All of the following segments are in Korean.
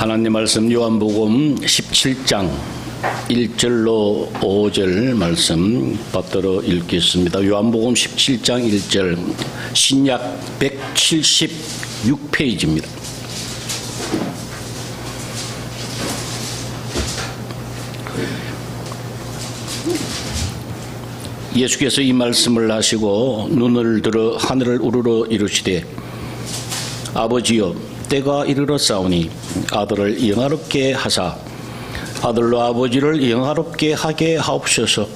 하나님 말씀 요한복음 17장 1절로 5절 말씀 받들어 읽겠습니다. 요한복음 17장 1절 신약 176페이지입니다. 예수께서 이 말씀을 하시고 눈을 들어 하늘을 우러러 이르시되 아버지여 때가 이르렀사오니 아들을 영화롭게 하사 아들로 아버지를 영화롭게 하게 하옵소서.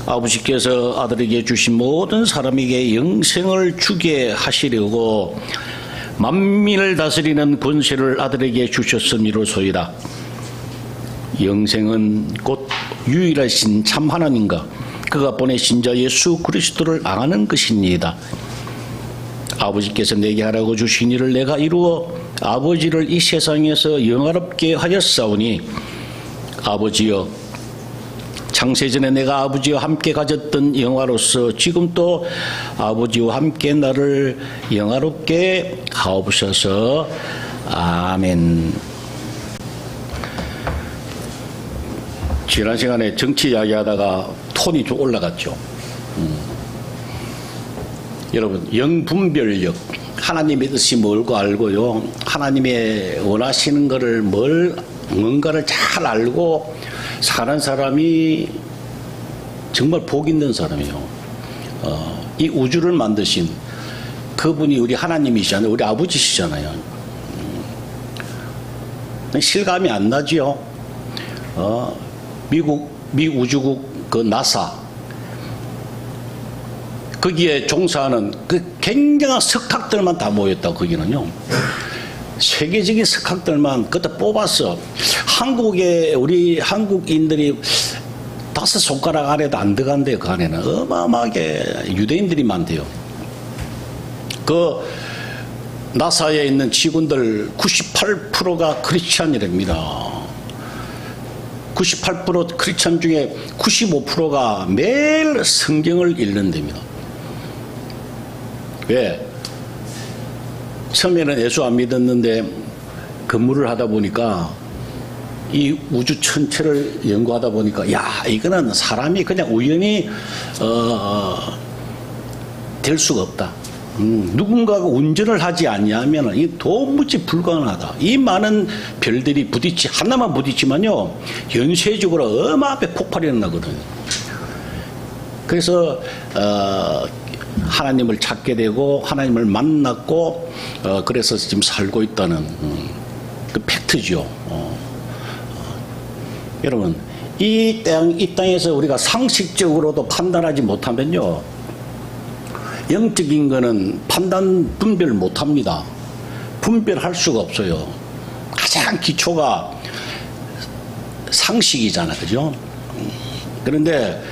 아버지께서 아들에게 주신 모든 사람에게 영생을 주게 하시려고 만민을 다스리는 권세를 아들에게 주셨음이로소이다. 영생은 곧 유일하신 참 하나님과 그가 보내신 자 예수 그리스도를 아는 것입니다. 아버지께서 내게 하라고 주신 일을 내가 이루어 아버지를 이 세상에서 영화롭게 하였사오니 아버지여 창세전에 내가 아버지와 함께 가졌던 영화로서 지금 또 아버지와 함께 나를 영화롭게 하옵소서. 아멘. 지난 시간에 정치 이야기하다가 톤이 좀 올라갔죠. 여러분, 영분별력, 하나님의 뜻이 뭘고 알고요, 하나님의 원하시는 것을 뭔가를 잘 알고 사는 사람이 정말 복 있는 사람이에요. 이 우주를 만드신 그분이 우리 하나님이시잖아요. 우리 아버지시잖아요. 실감이 안 나죠. 미 우주국 그 나사, 거기에 종사하는 그 굉장한 석학들만 다 모였다. 거기는요, 세계적인 석학들만 그때 뽑았어. 한국에 우리 한국인들이 5손가락 안에도 안 들어간대요. 그 안에는 어마어마하게 유대인들이 많대요. 그 나사에 있는 직원들 98%가 크리스찬이랍니다. 98% 크리스찬 중에 95%가 매일 성경을 읽는답니다. 왜? 처음에는 예수 안 믿었는데 근무를 하다 보니까 이 우주 전체를 연구하다 보니까 야, 이거는 사람이 그냥 우연히 될 수가 없다. 누군가가 운전을 하지 않냐면 이 도무지 불가능하다. 이 많은 별들이 하나만 부딪히면요, 연쇄적으로 어마어마하게 폭발이 일어나거든요. 그래서 하나님을 찾게 되고 하나님을 만났고 그래서 지금 살고 있다는 그 팩트죠. 여러분, 이 땅에서 우리가 상식적으로도 판단하지 못하면요, 영적인 거는 분별 못합니다. 분별할 수가 없어요. 가장 기초가 상식이잖아, 그죠? 그런데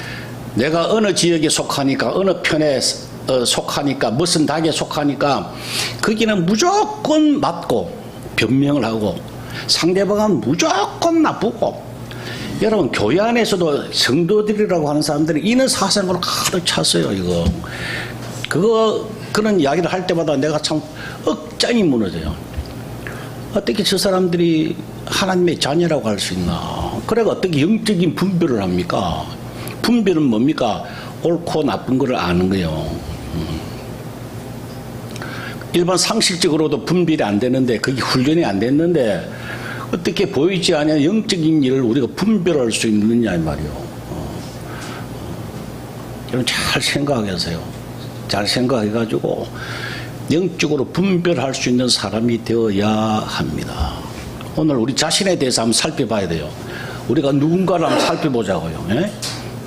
내가 어느 지역에 속하니까, 어느 편에 속하니까, 무슨 당에 속하니까 거기는 무조건 맞고 변명을 하고 상대방은 무조건 나쁘고. 여러분, 교회 안에서도 성도들이라고 하는 사람들이 이는 사상으로 가득 찼어요. 이거 그런 이야기를 할 때마다 내가 참 억장이 무너져요. 어떻게 저 사람들이 하나님의 자녀라고 할 수 있나? 그래가 어떻게 영적인 분별을 합니까? 분별은 뭡니까? 옳고 나쁜 것을 아는 거예요. 일반 상식적으로도 분별이 안 되는데, 그게 훈련이 안 됐는데 어떻게 보이지 않는 영적인 일을 우리가 분별할 수 있느냐 이 말이요. 여러분, 잘 생각하세요. 잘 생각해가지고 영적으로 분별할 수 있는 사람이 되어야 합니다. 오늘 우리 자신에 대해서 한번 살펴봐야 돼요. 우리가 누군가를 한번 살펴보자고요. 예?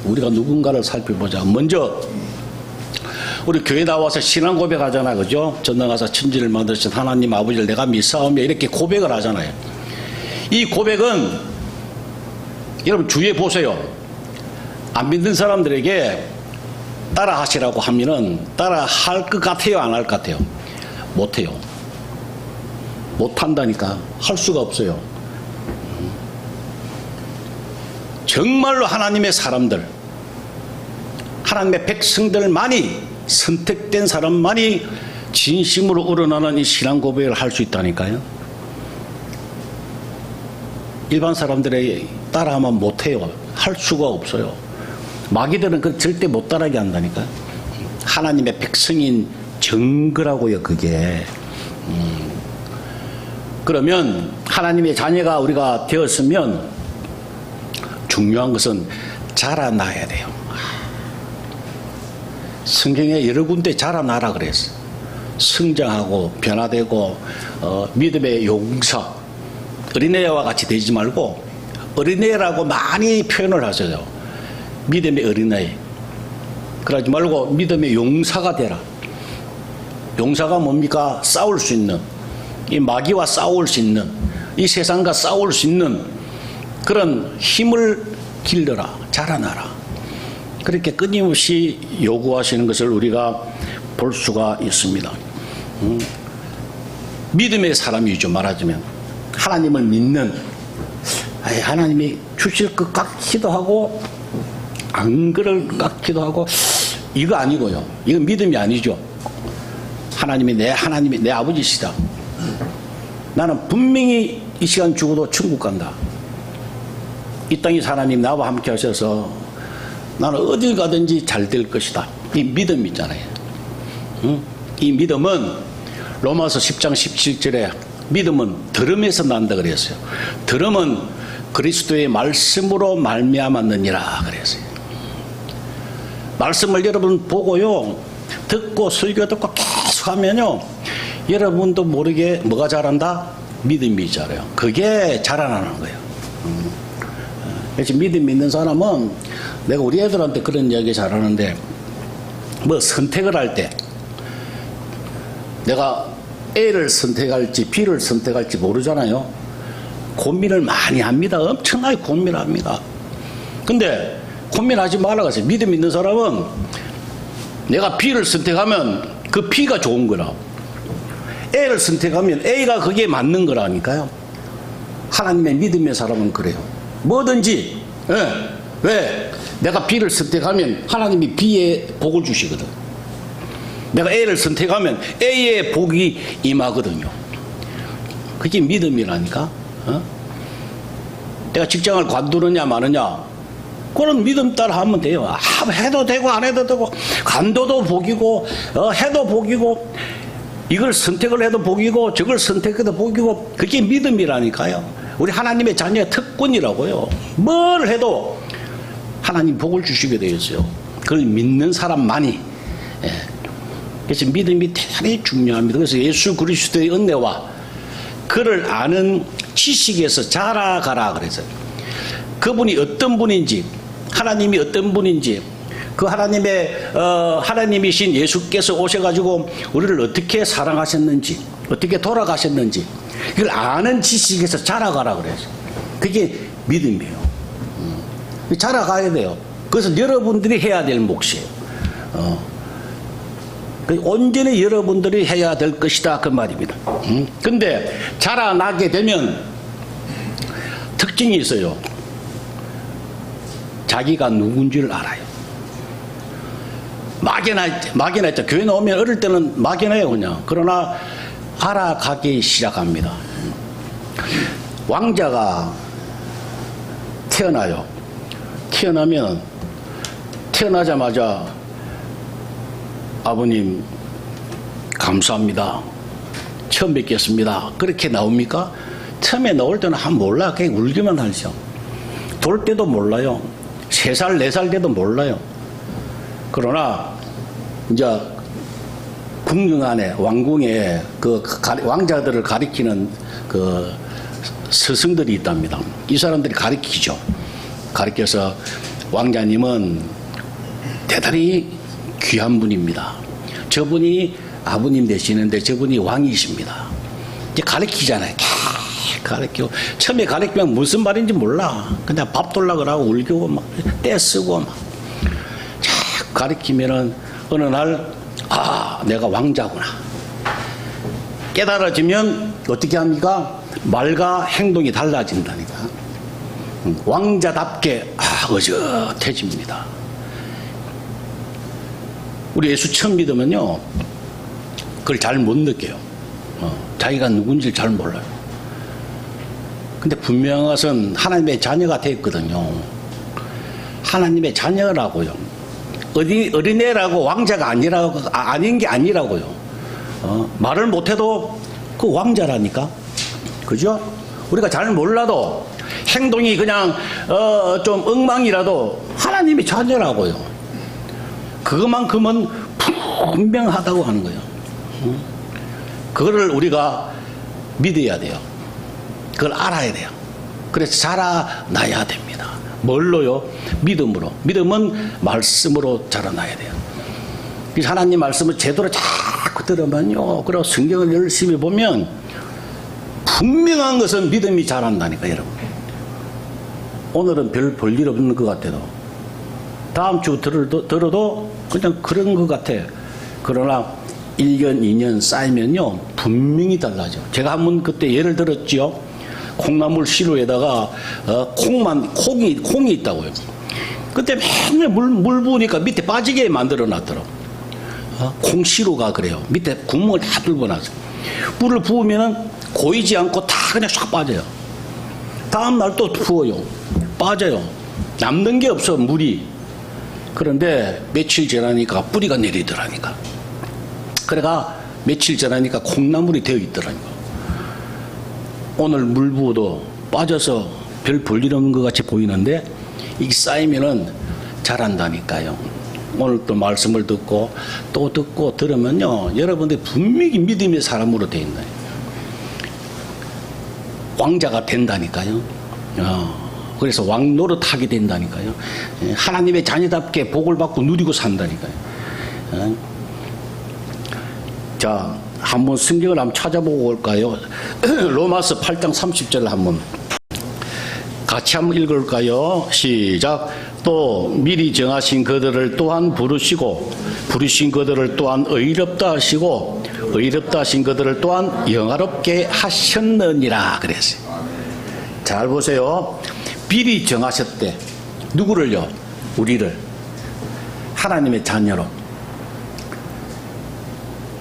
우리가 누군가를 살펴보자. 먼저 우리 교회 나와서 신앙 고백하잖아, 그죠? 전당 가서 천지를 만드신 하나님 아버지를 내가 믿사오며 이렇게 고백을 하잖아요. 이 고백은 여러분 주위에 보세요. 안 믿는 사람들에게 따라 하시라고 하면은 따라 할 것 같아요, 안 할 것 같아요? 못 해요. 못 한다니까. 할 수가 없어요. 정말로 하나님의 사람들, 하나님의 백성들만이, 선택된 사람만이 진심으로 우러나는 이 신앙 고백을 할 수 있다니까요. 일반 사람들이 따라하면 못해요. 할 수가 없어요. 마귀들은 그 절대 못 따라하게 한다니까요. 하나님의 백성인 증거라고요, 그게. 그러면 하나님의 자녀가 우리가 되었으면 중요한 것은 자라나야 돼요. 성경에 여러 군데 자라나라 그랬어요. 성장하고 변화되고 믿음의 용사, 어린애와 같이 되지 말고 어린애라고 많이 표현을 하셔요. 믿음의 어린애. 그러지 말고 믿음의 용사가 되라. 용사가 뭡니까? 싸울 수 있는, 이 마귀와 싸울 수 있는, 이 세상과 싸울 수 있는 그런 힘을 길러라, 자라나라. 그렇게 끊임없이 요구하시는 것을 우리가 볼 수가 있습니다. 믿음의 사람이죠, 말하자면. 하나님을 믿는, 하나님이 주실 것 같기도 하고 안 그럴 것 같기도 하고, 이거 아니고요. 이건 믿음이 아니죠. 하나님이 내 아버지시다. 나는 분명히 이 시간 죽어도 천국 간다. 이 땅에 하나님 나와 함께 하셔서 나는 어딜 가든지 잘 될 것이다. 이 믿음 있잖아요. 이 믿음은 로마서 10장 17절에 믿음은 들음에서 난다 그랬어요. 들음은 그리스도의 말씀으로 말미암았느니라 그랬어요. 말씀을 여러분 보고요, 듣고 설교 듣고 계속 하면요, 여러분도 모르게 뭐가 자란다? 믿음이 자라요. 그게 자라나는 거예요. 그래서 믿음 있는 사람은, 내가 우리 애들한테 그런 이야기 잘하는데, 뭐 선택을 할 때 내가 A를 선택할지 B를 선택할지 모르잖아요. 고민을 많이 합니다. 엄청나게 고민을 합니다. 근데 고민하지 말라고 했어요. 믿음 있는 사람은 내가 B를 선택하면 그 B가 좋은 거라, A를 선택하면 A가 그게 맞는 거라니까요. 하나님의 믿음의 사람은 그래요. 뭐든지. 왜? 내가 B를 선택하면 하나님이 B의 복을 주시거든. 내가 A를 선택하면 A의 복이 임하거든요. 그게 믿음이라니까. 내가 직장을 관두느냐 마느냐, 그런 믿음 따라 하면 돼요. 해도 되고 안 해도 되고, 간도도 복이고 해도 복이고, 이걸 선택을 해도 복이고 저걸 선택해도 복이고, 그게 믿음이라니까요. 우리 하나님의 자녀의 특권이라고요. 뭘 해도 하나님 복을 주시게 되어 있어요. 그걸 믿는 사람만이. 그래서 믿음이 대단히 중요합니다. 그래서 예수 그리스도의 은혜와 그를 아는 지식에서 자라가라 그래서, 그분이 어떤 분인지, 하나님이 어떤 분인지, 그 하나님이신 예수께서 오셔가지고 우리를 어떻게 사랑하셨는지, 어떻게 돌아가셨는지, 이걸 아는 지식에서 자라가라 그래서, 그게 믿음이에요. 자라가야 돼요. 그래서 여러분들이 해야 될 몫이에요. 온전히 여러분들이 해야 될 것이다, 그 말입니다. 근데 자라나게 되면 특징이 있어요. 자기가 누군지를 알아요. 막연하 했죠. 교회 나오면 어릴 때는 막연해요, 그냥. 그러나 알아가기 시작합니다. 왕자가 태어나요. 태어나자마자 아버님 감사합니다, 처음 뵙겠습니다, 그렇게 나옵니까? 처음에 나올 때는 몰라. 그냥 울기만 하죠. 돌 때도 몰라요. 3살 4살 때도 몰라요. 그러나 이제 궁중 안에, 왕궁에 그 왕자들을 가리키는 그 스승들이 있답니다. 이 사람들이 가리키죠. 가리켜서, 왕자님은 대단히 귀한 분입니다. 저분이 아버님 되시는데 저분이 왕이십니다. 이제 가르치잖아요. 가르치고, 처음에 가르치면 무슨 말인지 몰라. 그냥 밥 돌라고 하고 울고 막 떼쓰고 막 가르치면은 어느 날, 내가 왕자구나 깨달아지면 어떻게 합니까? 말과 행동이 달라진다니까. 왕자답게 어젓해집니다. 우리 예수 처음 믿으면요, 그걸 잘 못 느껴요. 자기가 누군지 잘 몰라요. 근데 분명한 것은 하나님의 자녀가 됐거든요. 하나님의 자녀라고요. 어린애라고 왕자가 아닌 게 아니라고요. 말을 못해도 그 왕자라니까. 그죠? 우리가 잘 몰라도 행동이 그냥 좀 엉망이라도 하나님의 자녀라고요. 그것만큼은 분명하다고 하는 거예요. 그거를 우리가 믿어야 돼요. 그걸 알아야 돼요. 그래서 자라나야 됩니다. 뭘로요? 믿음으로. 믿음은 말씀으로 자라나야 돼요. 그래서 하나님 말씀을 제대로 자꾸 들으면요, 그리고 성경을 열심히 보면 분명한 것은 믿음이 자란다니까, 여러분. 오늘은 별 볼 일 없는 것 같아도 다음 주 들어도 그냥 그런 것 같아. 그러나 1년, 2년 쌓이면요, 분명히 달라져. 제가 한번 그때 예를 들었죠. 콩나물 시루에다가 콩이 있다고요. 그때 맨날 물 부으니까 밑에 빠지게 만들어 놨더라고. 콩시루가 그래요. 밑에 구멍을 다 뚫고 놨어. 물을 부으면은 고이지 않고 다 그냥 싹 빠져요. 다음 날 또 부어요. 빠져요. 남는 게 없어, 물이. 그런데 며칠 지나니까 뿌리가 내리더라니까. 그래가 며칠 지나니까 콩나물이 되어 있더라니까. 오늘 물 부어도 빠져서 별 볼 일 없는 것 같이 보이는데 이게 쌓이면은 자란다니까요. 오늘 또 말씀을 듣고 또 듣고 들으면요, 여러분들 분명히 믿음의 사람으로 되어 있나요? 왕자가 된다니까요. 그래서 왕 노릇하게 된다니까요. 하나님의 자녀답게 복을 받고 누리고 산다니까요. 자, 한번 성경을 한번 찾아보고 올까요? 로마서 8장 30절 한번 같이 한번 읽을까요? 시작. 또 미리 정하신 그들을 또한 부르시고 부르신 그들을 또한 의롭다 하시고 의롭다 하신 그들을 또한 영화롭게 하셨느니라 그랬어요. 잘 보세요. 미리 정하셨대. 누구를요? 우리를. 하나님의 자녀로.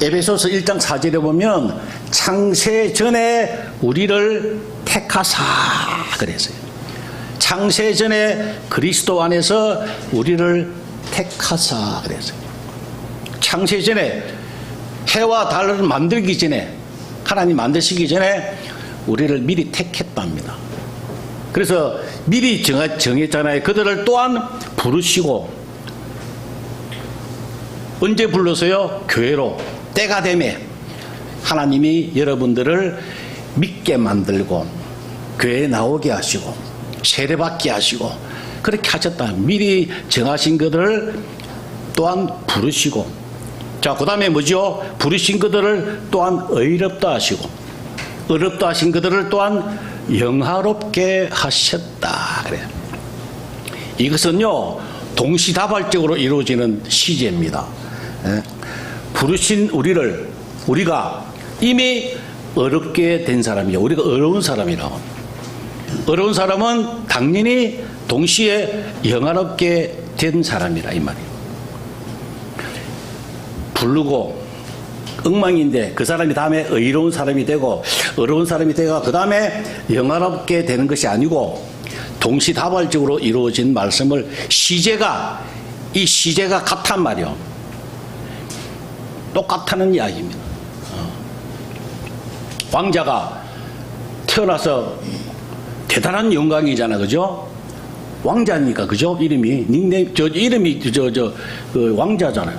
에베소서 1장 4절에 보면 창세 전에 우리를 택하사 그랬어요. 창세 전에 그리스도 안에서 우리를 택하사 그랬어요. 창세 전에 해와 달을 만들기 전에, 하나님 만드시기 전에 우리를 미리 택했답니다. 그래서 미리 정했잖아요. 그들을 또한 부르시고, 언제 불러서요? 교회로. 때가 되매 하나님이 여러분들을 믿게 만들고 교회에 나오게 하시고 세례받게 하시고 그렇게 하셨다. 미리 정하신 그들을 또한 부르시고, 자, 그 다음에 뭐죠? 부르신 그들을 또한 의롭다 하시고 의롭다 하신 그들을 또한 영화롭게 하셨다 그래요. 이것은요, 동시다발적으로 이루어지는 시제입니다. 부르신 우리가 이미 어렵게 된 사람이에요. 우리가 어려운 사람이라고. 어려운 사람은 당연히 동시에 영화롭게 된 사람이라 이 말이에요. 부르고 엉망인데 그 사람이 다음에 의로운 사람이 되고 어려운 사람이 되고 그 다음에 영화롭게 되는 것이 아니고 동시다발적으로 이루어진 말씀을 이 시제가 같단 말이에요. 똑같다는 이야기입니다. 왕자가 태어나서 대단한 영광이잖아, 그죠? 왕자니까, 그죠? 이름이 그 왕자잖아요.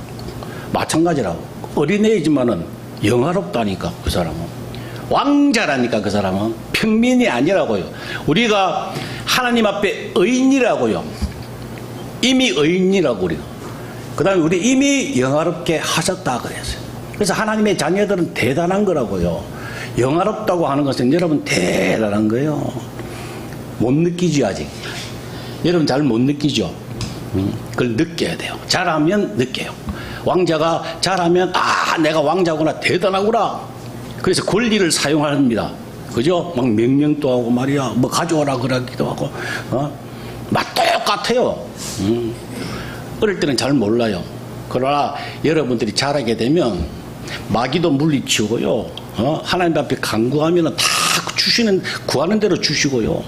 마찬가지라고. 어린애이지만은 영화롭다니까, 그 사람은. 왕자라니까, 그 사람은. 평민이 아니라고요. 우리가 하나님 앞에 의인이라고요. 이미 의인이라고, 우리가. 그 다음에 우리 이미 영화롭게 하셨다 그랬어요. 그래서 하나님의 자녀들은 대단한 거라고요. 영화롭다고 하는 것은 여러분 대단한 거예요. 못 느끼죠, 아직. 여러분 잘 못 느끼죠. 그걸 느껴야 돼요. 잘하면 느껴요. 왕자가 잘하면 내가 왕자구나, 대단하구나. 그래서 권리를 사용합니다. 그죠? 막 명령도 하고 말이야, 뭐 가져오라 그러기도 하고, 막 똑같아요. 어릴 때는 잘 몰라요. 그러나 여러분들이 자라게 되면 마귀도 물리치우고요, 하나님 앞에 간구하면 다 주시는, 구하는 대로 주시고요.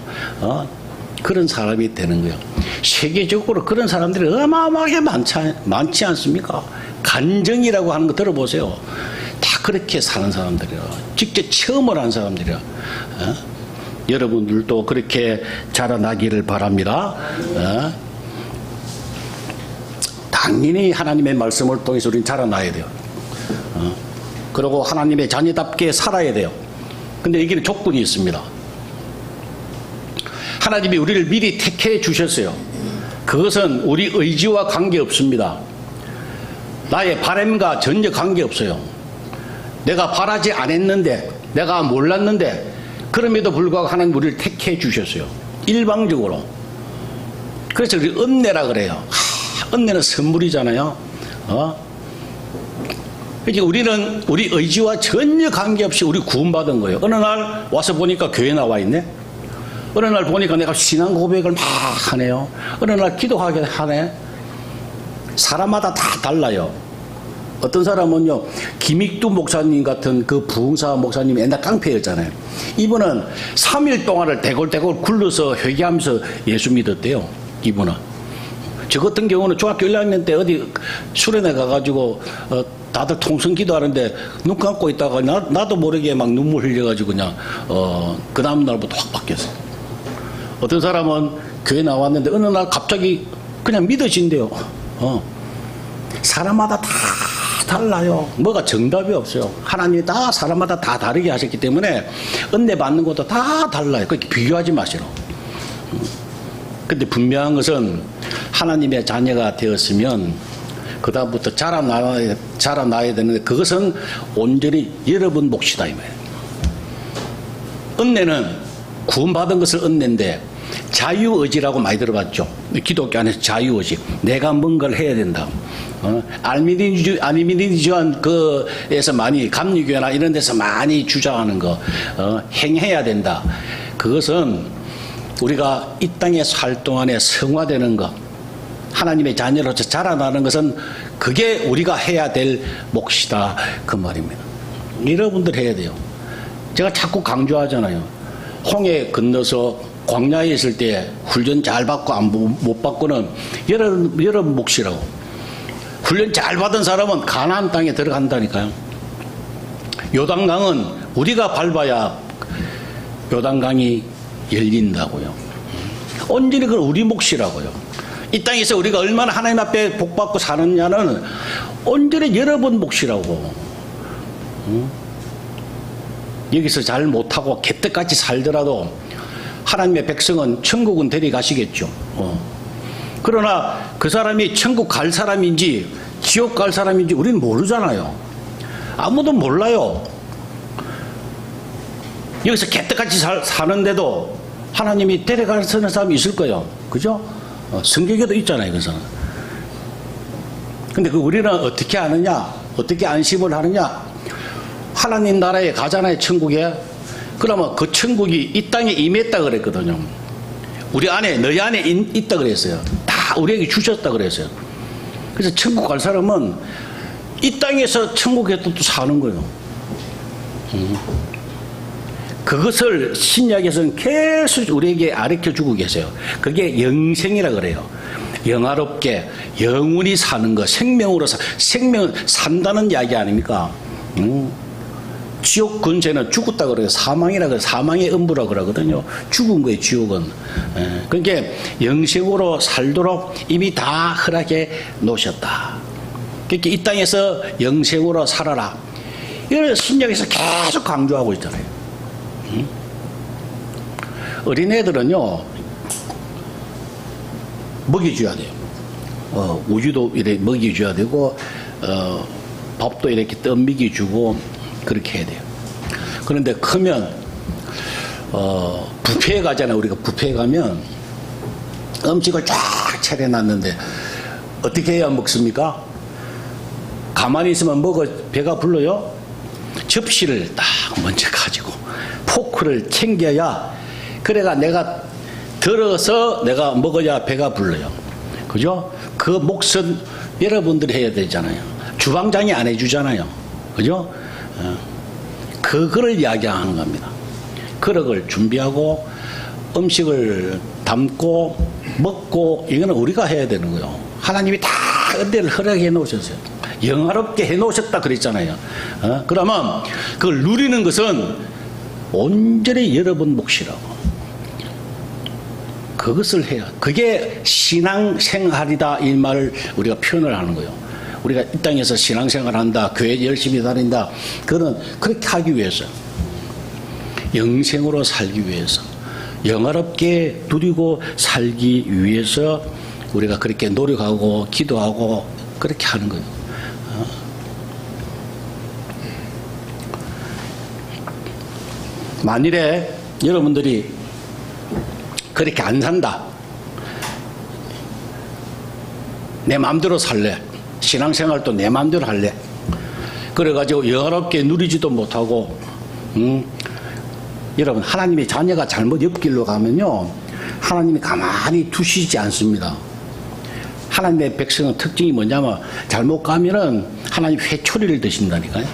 그런 사람이 되는 거예요. 세계적으로 그런 사람들이 어마어마하게 많지 않습니까? 간증이라고 하는 거 들어보세요. 다 그렇게 사는 사람들이라, 직접 체험을 한 사람들이라. 여러분들도 그렇게 자라나기를 바랍니다. 당연히 하나님의 말씀을 통해서 우리는 자라나야 돼요. 그리고 하나님의 자녀답게 살아야 돼요. 근데 여기는 조건이 있습니다. 하나님이 우리를 미리 택해 주셨어요. 그것은 우리 의지와 관계없습니다. 나의 바람과 전혀 관계없어요. 내가 바라지 않았는데, 내가 몰랐는데, 그럼에도 불구하고 하나님 우리를 택해 주셨어요. 일방적으로. 그래서 우리 은혜라 그래요. 은혜는 선물이잖아요. 그러니까 우리는 우리 의지와 전혀 관계없이 우리 구원받은 거예요. 어느 날 와서 보니까 교회 나와 있네. 어느 날 보니까 내가 신앙 고백을 막 하네요. 어느 날 기도하게 하네. 사람마다 다 달라요. 어떤 사람은요, 김익두 목사님 같은 그 부흥사 목사님 옛날 깡패였잖아요. 이분은 3일 동안을 대골대골 굴러서 회개하면서 예수 믿었대요. 이분은. 저 같은 경우는 중학교 1학년 때 어디 수련회 가가지고 다들 통성 기도하는데 눈 감고 있다가 나도 모르게 막 눈물 흘려가지고 그냥 그 다음 날부터 확 바뀌었어요. 어떤 사람은 교회 나왔는데 어느 날 갑자기 그냥 믿어진대요. 사람마다 다 달라요. 뭐가 정답이 없어요. 하나님이 다 사람마다 다 다르게 하셨기 때문에 은혜 받는 것도 다 달라요. 그렇게 비교하지 마시라. 근데 분명한 것은 하나님의 자녀가 되었으면 그 다음부터 자라나야 되는데 그것은 온전히 여러분 몫이다 이 말이에요. 은혜는 구원받은 것을 은혜인데 자유의지라고 많이 들어봤죠. 기독교 안에서 자유의지. 내가 뭔가를 해야 된다. 알미니주한 그에서 많이 감리교회나 이런 데서 많이 주장하는 거 행해야 된다. 그것은 우리가 이 땅에 살 동안에 성화되는 것, 하나님의 자녀로서 자라나는 것은 그게 우리가 해야 될 몫이다 그 말입니다. 여러분들 해야 돼요. 제가 자꾸 강조하잖아요. 홍해 건너서 광야에 있을 때 훈련 잘 받고 못 받고는 여러분 몫이라고. 훈련 잘 받은 사람은 가나안 땅에 들어간다니까요. 요단강은 우리가 밟아야 요단강이 열린다고요. 온전히 그건 우리 몫이라고요. 이 땅에서 우리가 얼마나 하나님 앞에 복받고 사느냐는 온전히 여러분 몫이라고. 여기서 잘 못하고 개떡같이 살더라도 하나님의 백성은 천국은 데려가시겠죠. 그러나 그 사람이 천국 갈 사람인지 지옥 갈 사람인지 우리는 모르잖아요. 아무도 몰라요. 여기서 개떡같이 사는데도 하나님이 데려가는 사람이 있을 거예요. 그죠? 성경에도 있잖아요. 그래서. 근데 우리는 어떻게 아느냐? 어떻게 안심을 하느냐? 하나님 나라에 가잖아요. 천국에. 그러면 그 천국이 이 땅에 임했다 그랬거든요. 우리 안에, 너희 안에 있다 그랬어요. 다 우리에게 주셨다 그랬어요. 그래서 천국 갈 사람은 이 땅에서 천국에 또 사는 거예요. 그것을 신약에서는 계속 우리에게 가르쳐 주고 계세요. 그게 영생이라 그래요. 영화롭게 영원히 사는 거, 생명으로 생명은 산다는 이야기 아닙니까? 지옥 근세는 죽었다 그래요. 사망이라 그래요. 사망의 음부라 그러거든요. 죽은 거예요, 지옥은. 그러니까 영생으로 살도록 이미 다 허락해 놓으셨다. 그러니까 이 땅에서 영생으로 살아라. 이걸 신약에서 계속 강조하고 있잖아요. 어린애들은요, 먹여줘야 돼요. 우유도 이렇게 먹여줘야 되고, 밥도 이렇게 떠먹여 주고, 그렇게 해야 돼요. 그런데 크면, 뷔페에 가잖아요. 우리가 뷔페에 가면, 음식을 쫙 차려놨는데, 어떻게 해야 먹습니까? 가만히 있으면 배가 불러요? 접시를 딱 먼저 가지고, 포크를 챙겨야, 그래가 내가 들어서 내가 먹어야 배가 불러요. 그죠? 그 몫은 여러분들이 해야 되잖아요. 주방장이 안 해주잖아요. 그죠? 그거를 이야기하는 겁니다. 그릇을 준비하고 음식을 담고 먹고 이거는 우리가 해야 되는 거예요. 하나님이 다 은혜를 허락해 놓으셨어요. 영화롭게 해 놓으셨다 그랬잖아요. 그러면 그걸 누리는 것은 온전히 여러분 몫이라고. 그것을 해야. 그게 신앙생활이다 이 말을 우리가 표현을 하는 거예요. 우리가 이 땅에서 신앙생활 한다, 교회 열심히 다닌다. 그거는 그렇게 하기 위해서. 영생으로 살기 위해서. 영화롭게 누리고 살기 위해서 우리가 그렇게 노력하고 기도하고 그렇게 하는 거예요. 만일에 여러분들이 그렇게 안 산다. 내 마음대로 살래. 신앙생활도 내 마음대로 할래. 그래가지고 영화롭게 누리지도 못하고 여러분 하나님의 자녀가 잘못 옆길로 가면요 하나님이 가만히 두시지 않습니다. 하나님의 백성은 특징이 뭐냐면 잘못 가면은 하나님 회초리를 드신다니까요.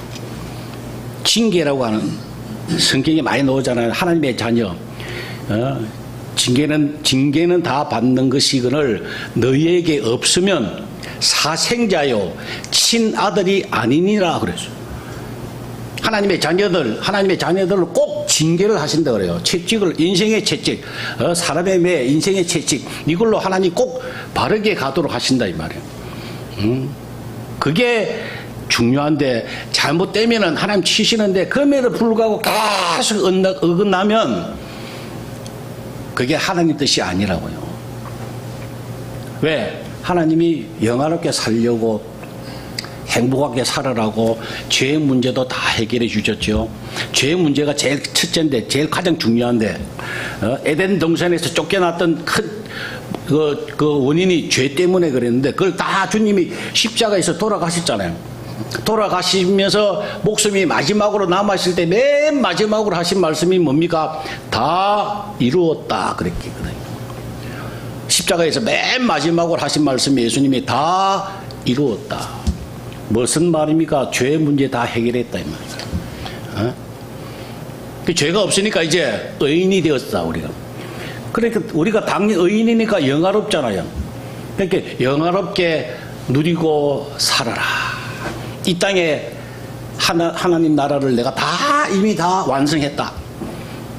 징계라고 하는 성경에 많이 나오잖아요. 하나님의 자녀 징계는 다 받는 것이거늘 너희에게 없으면 사생자요 친아들이 아니니라 그랬어요. 하나님의 자녀들을 꼭 징계를 하신다 그래요. 채찍을, 인생의 채찍, 사람의 매, 인생의 채찍, 이걸로 하나님 꼭 바르게 가도록 하신다 이 말이에요. 그게 중요한데 잘못되면은 하나님 치시는데 그럼에도 불구하고 계속 어긋나면 그게 하나님 뜻이 아니라고요. 왜? 하나님이 영화롭게 살려고 행복하게 살아라고 죄의 문제도 다 해결해 주셨죠. 죄의 문제가 제일 첫째인데 제일 가장 중요한데 에덴 동산에서 쫓겨났던 그 원인이 죄 때문에 그랬는데 그걸 다 주님이 십자가에서 돌아가셨잖아요. 돌아가시면서 목숨이 마지막으로 남았을 때 맨 마지막으로 하신 말씀이 뭡니까? 다 이루었다 그랬거든요. 십자가에서 맨 마지막으로 하신 말씀이 예수님이 다 이루었다. 무슨 말입니까? 죄의 문제 다 해결했다 이 말이에요. 그 죄가 없으니까 이제 의인이 되었다 우리가. 그러니까 우리가 당연히 의인이니까 영화롭잖아요. 그러니까 영화롭게 누리고 살아라. 이 땅에 하나님 나라를 내가 다 이미 다 완성했다.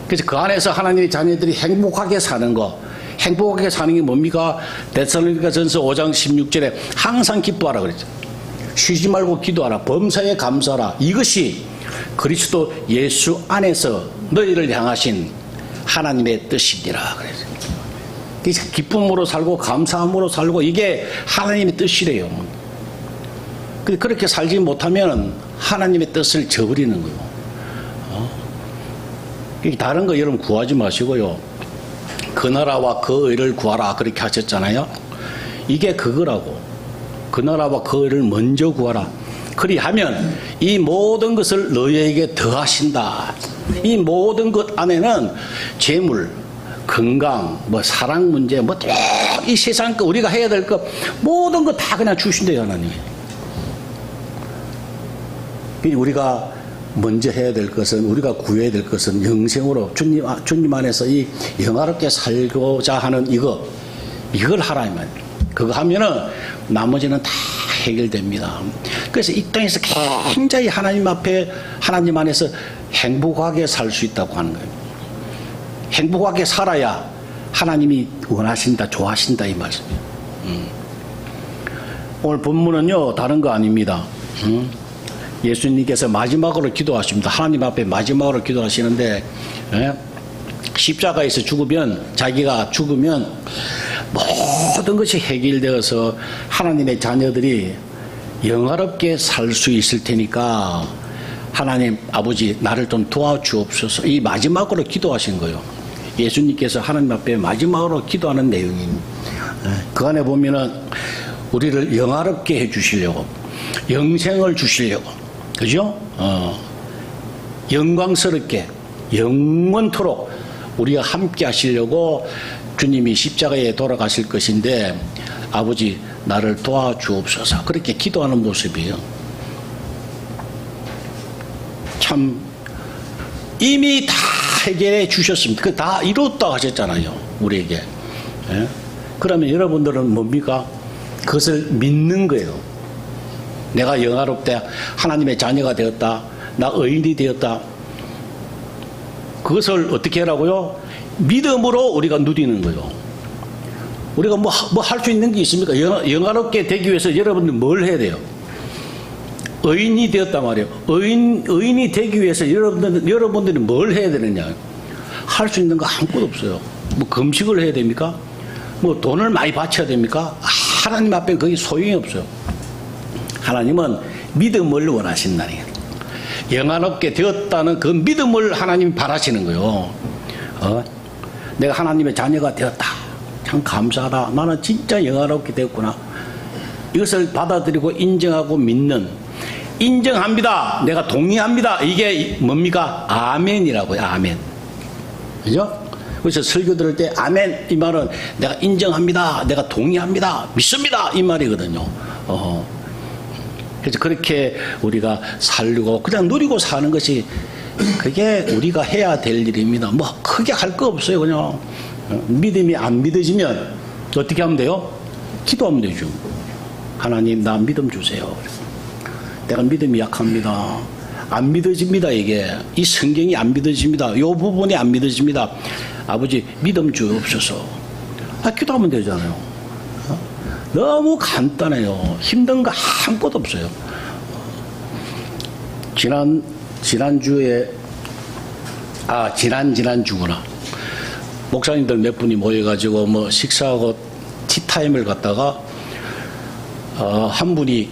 그래서 그 안에서 하나님의 자녀들이 행복하게 사는 거. 행복하게 사는 게 뭡니까? 데살로니가전서 5장 16절에 항상 기뻐하라 그랬죠. 쉬지 말고 기도하라. 범사에 감사하라. 이것이 그리스도 예수 안에서 너희를 향하신 하나님의 뜻이니라 그랬어요. 그래서 기쁨으로 살고 감사함으로 살고 이게 하나님의 뜻이래요. 그렇게 살지 못하면 하나님의 뜻을 저버리는 거예요. 다른 거 여러분 구하지 마시고요. 그 나라와 그 의를 구하라 그렇게 하셨잖아요. 이게 그거라고. 그 나라와 그 의를 먼저 구하라. 그리하면 이 모든 것을 너희에게 더하신다. 이 모든 것 안에는 재물, 건강, 뭐 사랑 문제, 뭐 이 세상 거 우리가 해야 될 거 모든 거 다 그냥 주신대요 하나님이. 우리가 먼저 해야 될 것은 우리가 구해야 될 것은 영생으로 주님 안에서 이 영화롭게 살고자 하는 이걸 하라 이 말이에요. 그거 하면은 나머지는 다 해결됩니다. 그래서 이 땅에서 굉장히 하나님 앞에 하나님 안에서 행복하게 살 수 있다고 하는 거예요. 행복하게 살아야 하나님이 원하신다, 좋아하신다 이 말씀이에요. 오늘 본문은요 다른 거 아닙니다. 예수님께서 마지막으로 기도하십니다. 하나님 앞에 마지막으로 기도하시는데 십자가에서 자기가 죽으면 모든 것이 해결되어서 하나님의 자녀들이 영화롭게 살 수 있을 테니까 하나님 아버지 나를 좀 도와주옵소서. 이 마지막으로 기도하신 거예요. 예수님께서 하나님 앞에 마지막으로 기도하는 내용입니다. 그 안에 보면은 우리를 영화롭게 해주시려고 영생을 주시려고 그죠? 영광스럽게 영원토록 우리가 함께 하시려고 주님이 십자가에 돌아가실 것인데 아버지 나를 도와주옵소서 그렇게 기도하는 모습이에요. 참 이미 다 해결해 주셨습니다. 그 다 이뤘다 하셨잖아요. 우리에게. 예? 그러면 여러분들은 뭡니까? 그것을 믿는 거예요. 내가 영화롭다. 하나님의 자녀가 되었다. 나 의인이 되었다. 그것을 어떻게 하라고요? 믿음으로 우리가 누리는 거예요. 우리가 뭐 할 수 있는 게 있습니까? 영화롭게 되기 위해서 여러분들 뭘 해야 돼요? 의인이 되었단 말이에요. 의인이 되기 위해서 여러분들이 뭘 해야 되느냐? 할 수 있는 거 아무것도 없어요. 뭐 금식을 해야 됩니까? 뭐 돈을 많이 바쳐야 됩니까? 하나님 앞에 거기 소용이 없어요. 하나님은 믿음을 원하신다니. 영화롭게 되었다는 그 믿음을 하나님이 바라시는 거예요. 내가 하나님의 자녀가 되었다. 참 감사하다. 나는 진짜 영화롭게 되었구나. 이것을 받아들이고 인정하고 믿는, 인정합니다. 내가 동의합니다. 이게 뭡니까? 아멘이라고요. 아멘. 그죠? 그래서 설교 들을 때 아멘 이 말은 내가 인정합니다. 내가 동의합니다. 믿습니다. 이 말이거든요. 그래서 그렇게 우리가 살고 그냥 누리고 사는 것이 그게 우리가 해야 될 일입니다. 뭐 크게 할 거 없어요. 그냥 믿음이 안 믿어지면 어떻게 하면 돼요? 기도하면 되죠. 하나님 나 믿음 주세요. 내가 믿음이 약합니다. 안 믿어집니다. 이게 이 성경이 안 믿어집니다. 이 부분이 안 믿어집니다. 아버지 믿음 주옵소서. 기도하면 되잖아요. 너무 간단해요. 힘든 거 아무것도 없어요. 지난주에 지난주구나. 목사님들 몇 분이 모여가지고 뭐 식사하고 티타임을 갖다가 한 분이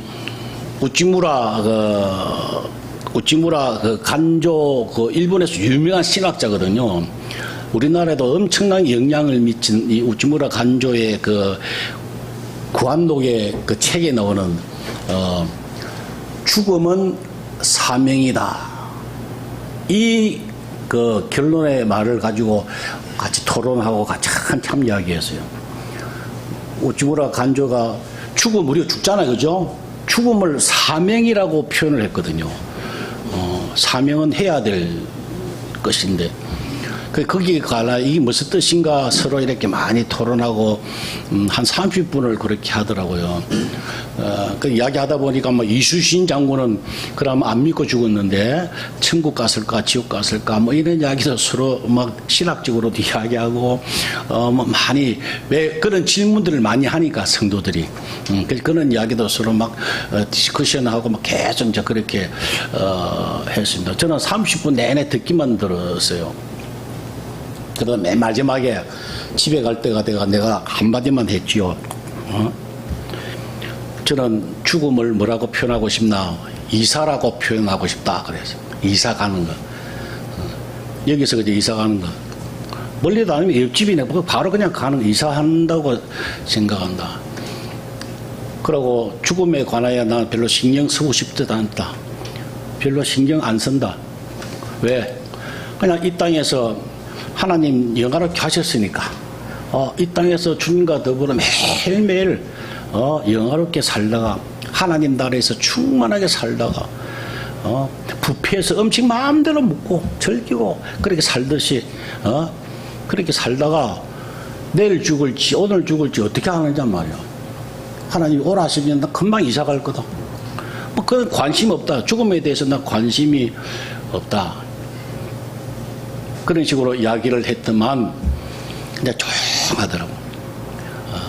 우찌무라 그 간조 그 일본에서 유명한 신학자거든요. 우리나라에도 엄청난 영향을 미친 이 우찌무라 간조의 그 구한독의 그 책에 나오는 죽음은 사명이다. 이 그 결론의 말을 가지고 같이 토론하고 같이 한참 이야기했어요. 우찌무라 간조가 죽음 우리가 죽잖아요, 그죠? 죽음을 사명이라고 표현을 했거든요. 사명은 해야 될 것인데 거기에 관한 이게 무슨 뜻인가 서로 이렇게 많이 토론하고 한 30분을 그렇게 하더라고요. 그 이야기하다 보니까 뭐 이수신 장군은 그럼 안 믿고 죽었는데 천국 갔을까 지옥 갔을까 뭐 이런 이야기도 서로 막 신학적으로도 이야기하고 뭐 많이 왜 그런 질문들을 많이 하니까 성도들이 그런 이야기도 서로 막 디스커션하고 막 계속 이제 그렇게 했습니다. 저는 30분 내내 듣기만 들었어요. 그러다 맨 마지막에 집에 갈 때가 내가 한마디만 했지요. 저는 죽음을 뭐라고 표현하고 싶나? 이사라고 표현하고 싶다. 그래서 이사 가는 거. 여기서 그저 이사 가는 거. 멀리도 아니면 옆집이네. 바로 그냥 가는 거. 이사한다고 생각한다. 그러고 죽음에 관하여 나는 별로 신경 쓰고 싶지도 않다. 별로 신경 안 쓴다. 왜? 그냥 이 땅에서 하나님 영화롭게 하셨으니까 이 땅에서 주님과 더불어 매일매일 영화롭게 살다가 하나님 나라에서 충만하게 살다가 부패해서 음식 마음대로 먹고 즐기고 그렇게 살듯이 그렇게 살다가 내일 죽을지 오늘 죽을지 어떻게 하느냐 말이야. 하나님이 오라 하시면 나 금방 이사 갈 거다. 뭐 그건 관심 없다. 죽음에 대해서 나 관심이 없다. 그런 식으로 이야기를 했더만 그냥 조용하더라고.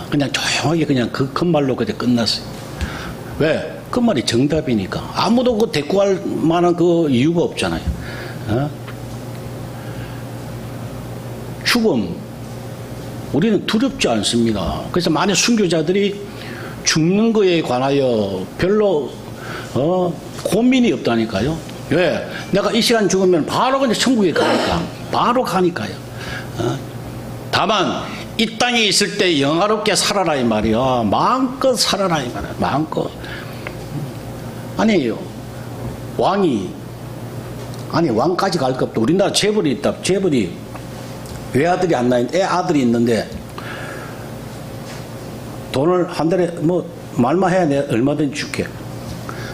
그냥 조용하게 그냥 그 말로 그냥 끝났어요. 왜? 그 말이 정답이니까. 아무도 그 대꾸할 만한 그 이유가 없잖아요. 죽음 우리는 두렵지 않습니다. 그래서 많은 순교자들이 죽는 거에 관하여 별로 고민이 없다니까요. 왜? 내가 이 시간 죽으면 바로 그냥 천국에 가니까. 바로 가니까요. 다만 이 땅에 있을 때 영화롭게 살아라 이 말이야. 마음껏 살아라 이 말이야. 마음껏. 아니에요. 왕까지 갈 것 없다. 우리나라 재벌이 있다. 재벌이 외아들이 안 나는데 애 아들이 있는데 돈을 한 달에 뭐 말만 해야 내가 얼마든지 줄게.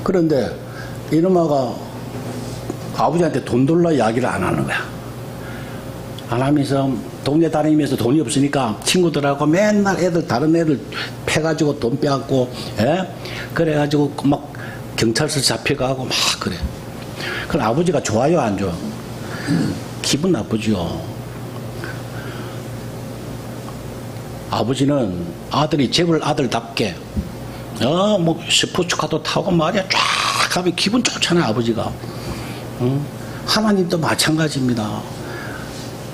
그런데 이놈아가 아버지한테 돈 달라 이야기를 안 하는 거야. 안 하면서 동네 다니면서 돈이 없으니까 친구들하고 맨날 다른 애들 패가지고 돈 빼앗고, 예? 그래가지고 막 경찰서 잡혀가고 막 그래. 그럼 아버지가 좋아요, 안 좋아? 기분 나쁘죠. 아버지는 아들이 제발 아들답게, 뭐 스포츠카도 타고 말이야 쫙 가면 기분 좋잖아요, 아버지가. 하나님도 마찬가지입니다.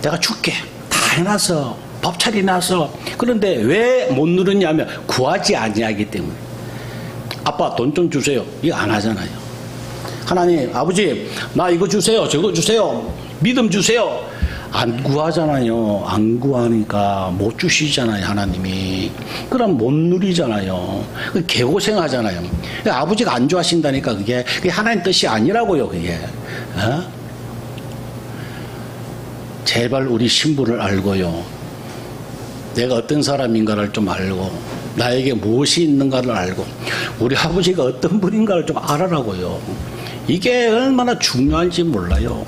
내가 줄게. 다 해놨어. 밥 차려놨어. 그런데 왜 못 누르냐면 구하지 아니하기 때문에. 아빠 돈 좀 주세요. 이거 안 하잖아요. 하나님, 아버지 나 이거 주세요. 저거 주세요. 믿음 주세요. 안 구하잖아요. 안 구하니까 못 주시잖아요, 하나님이. 그럼 못 누리잖아요. 개고생하잖아요. 아버지가 안 좋아하신다니까 그게 하나님 뜻이 아니라고요, 그게. 제발 우리 신분을 알고요. 내가 어떤 사람인가를 좀 알고, 나에게 무엇이 있는가를 알고, 우리 아버지가 어떤 분인가를 좀 알아라고요. 이게 얼마나 중요한지 몰라요.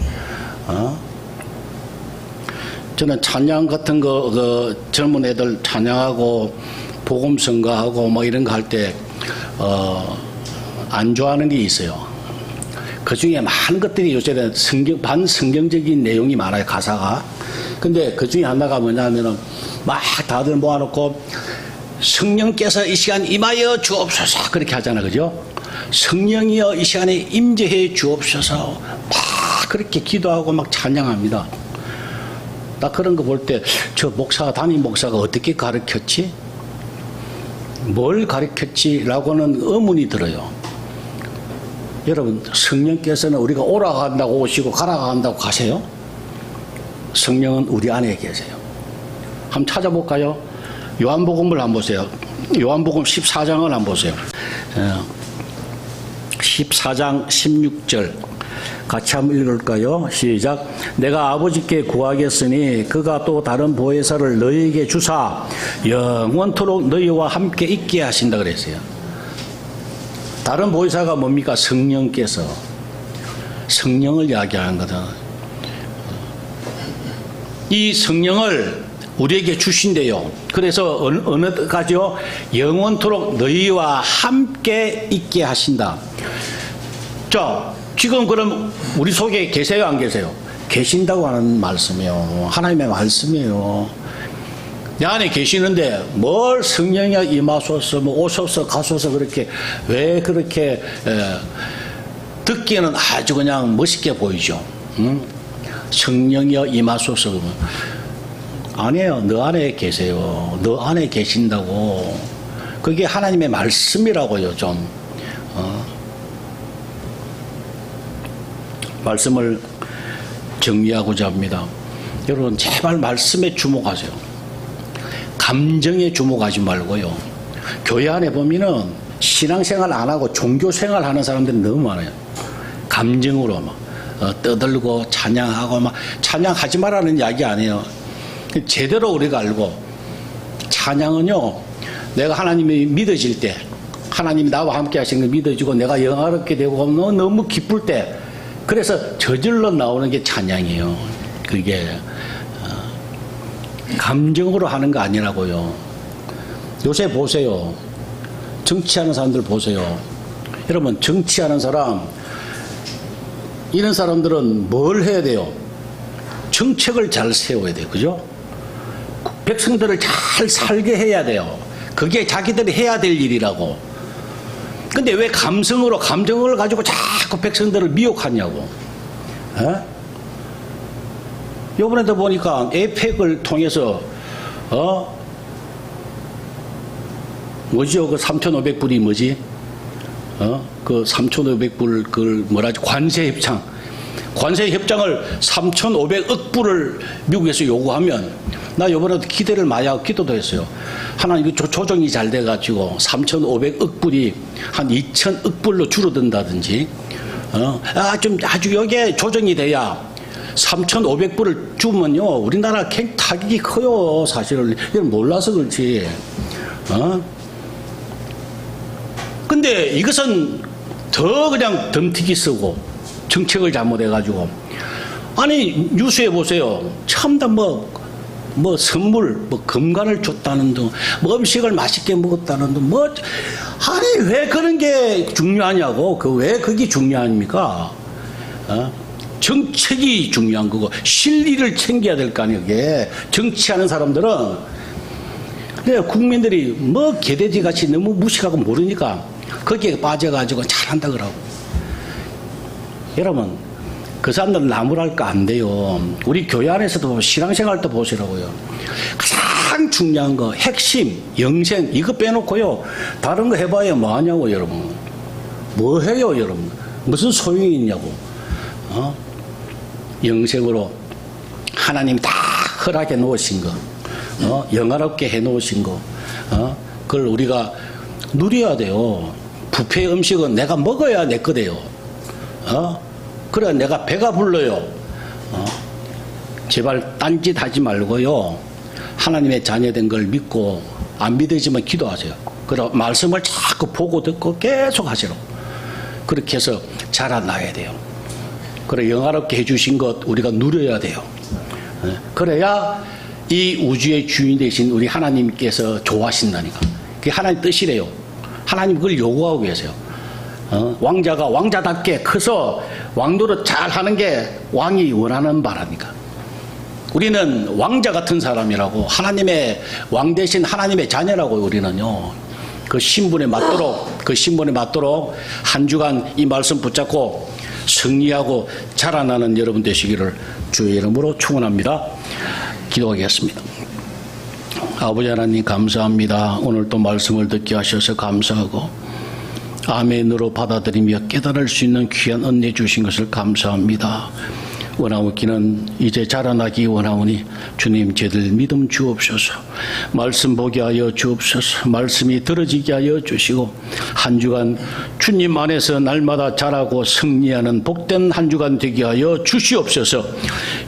저는 찬양 같은 거, 젊은 애들 찬양하고, 복음 선거하고, 뭐 이런 거 할 때, 안 좋아하는 게 있어요. 그 중에 많은 것들이 요새는 반성경적인 내용이 많아요, 가사가. 근데 그 중에 하나가 뭐냐면은, 막 다들 모아놓고, 성령께서 이 시간 임하여 주옵소서. 그렇게 하잖아, 그죠? 성령이여 이 시간에 임재해 주옵소서. 막 그렇게 기도하고 막 찬양합니다. 나 그런 거 볼 때, 저 목사가, 담임 목사가 어떻게 가르쳤지? 뭘 가르쳤지? 라고는 의문이 들어요. 여러분, 성령께서는 우리가 오라고 한다고 오시고 가라고 한다고 가세요? 성령은 우리 안에 계세요. 한번 찾아볼까요? 요한복음을 한번 보세요. 요한복음 14장을 한번 보세요. 14장 16절 같이 한번 읽을까요? 시작. 내가 아버지께 구하겠으니 그가 또 다른 보혜사를 너희에게 주사 영원토록 너희와 함께 있게 하신다 그랬어요. 다른 보혜사가 뭡니까? 성령께서. 성령을 이야기하는 거다. 이 성령을 우리에게 주신대요. 그래서 어느 가지요? 영원토록 너희와 함께 있게 하신다. 자, 지금 그럼 우리 속에 계세요, 안 계세요? 계신다고 하는 말씀이에요. 하나님의 말씀이에요. 내 안에 계시는데 뭘 성령이 임하소서, 뭐 오소서, 가소서 그렇게 왜 그렇게 듣기에는 아주 그냥 멋있게 보이죠. 성령이여 임하소서. 아니에요. 너 안에 계세요. 너 안에 계신다고. 그게 하나님의 말씀이라고요, 좀. 말씀을 정리하고자 합니다. 여러분, 제발 말씀에 주목하세요. 감정에 주목하지 말고요. 교회 안에 보면은 신앙생활 안 하고 종교생활 하는 사람들이 너무 많아요. 감정으로 막 떠들고 찬양하고 막 찬양하지 말라는 이야기 아니에요. 제대로 우리가 알고 찬양은요, 내가 하나님이 믿어질 때, 하나님이 나와 함께 하시는 게 믿어지고 내가 영화롭게 되고 너무 기쁠 때, 그래서 저절로 나오는 게 찬양이에요. 그게 감정으로 하는 거 아니라고요. 요새 보세요. 정치하는 사람들 보세요. 여러분, 정치하는 사람, 이런 사람들은 뭘 해야 돼요? 정책을 잘 세워야 돼요. 그죠? 백성들을 잘 살게 해야 돼요. 그게 자기들이 해야 될 일이라고. 근데 왜 감성으로, 감정을 가지고 자꾸 백성들을 미혹하냐고. 요번에도 보니까 에이펙을 통해서, 뭐죠? 그 3,500불이 뭐지? 그 3,500불, 그걸 뭐라지? 관세협상. 관세협정을 3,500억 불을 미국에서 요구하면, 나 요번에도 기대를 많이 하고 기도도 했어요. 하나님 조정이 잘 돼가지고 3,500억 불이 한 2,000억 불로 줄어든다든지, 좀 아주 여기에 조정이 돼야 3,500불을 주면요, 우리나라 타격이 커요, 사실은. 이건 몰라서 그렇지. 근데 이것은 더 그냥 덤튀기 쓰고, 정책을 잘못해가지고. 아니 뉴스에 보세요. 참다 뭐 선물, 뭐 금관을 줬다는 등, 뭐 음식을 맛있게 먹었다는 등, 뭐 아니 왜 그런 게 중요하냐고. 왜 그게 중요합니까? 정책이 중요한 거고 실리를 챙겨야 될 거 아니에요. 이게 정치하는 사람들은. 근데 국민들이 뭐 개돼지같이 너무 무식하고 모르니까 거기에 빠져가지고 잘한다 그러고. 여러분 그 사람들은 나무랄 거 안 돼요. 우리 교회 안에서도 신앙생활도 보시라고요. 가장 중요한 거 핵심 영생 이거 빼놓고요 다른 거 해봐야 뭐하냐고. 여러분 뭐 해요 여러분. 무슨 소용이 있냐고. 영생으로 하나님 다 허락해 놓으신 거, 영화롭게 해 놓으신 거, 그걸 우리가 누려야 돼요. 뷔페 음식은 내가 먹어야 내 거돼요. 그래 내가 배가 불러요. 제발 딴짓 하지 말고요. 하나님의 자녀된 걸 믿고 안 믿어지면 기도하세요. 그리고 말씀을 자꾸 보고 듣고 계속 하시라고. 그렇게 해서 자라나야 돼요. 그래 영화롭게 해주신 것 우리가 누려야 돼요. 그래야 이 우주의 주인 되신 우리 하나님께서 좋아하신다니까. 그게 하나님 뜻이래요. 하나님 그걸 요구하고 계세요. 왕자가 왕자답게 커서 왕노릇 잘하는 게 왕이 원하는 바라니까. 우리는 왕자 같은 사람이라고. 하나님의 왕 대신 하나님의 자녀라고. 우리는요 그 신분에 맞도록 한 주간 이 말씀 붙잡고 승리하고 자라나는 여러분 되시기를 주의 이름으로 축원합니다. 기도하겠습니다. 아버지 하나님 감사합니다. 오늘 또 말씀을 듣게 하셔서 감사하고 아멘으로 받아들이며 깨달을 수 있는 귀한 은혜 주신 것을 감사합니다. 원하옵기는 이제 자라나기 원하오니 주님 저들 믿음 주옵소서. 말씀 보게 하여 주옵소서. 말씀이 들어지게 하여 주시고 한 주간 주님 안에서 날마다 자라고 승리하는 복된 한 주간 되게 하여 주시옵소서.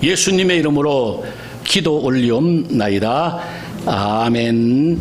예수님의 이름으로 기도 올리옵나이다. 아멘.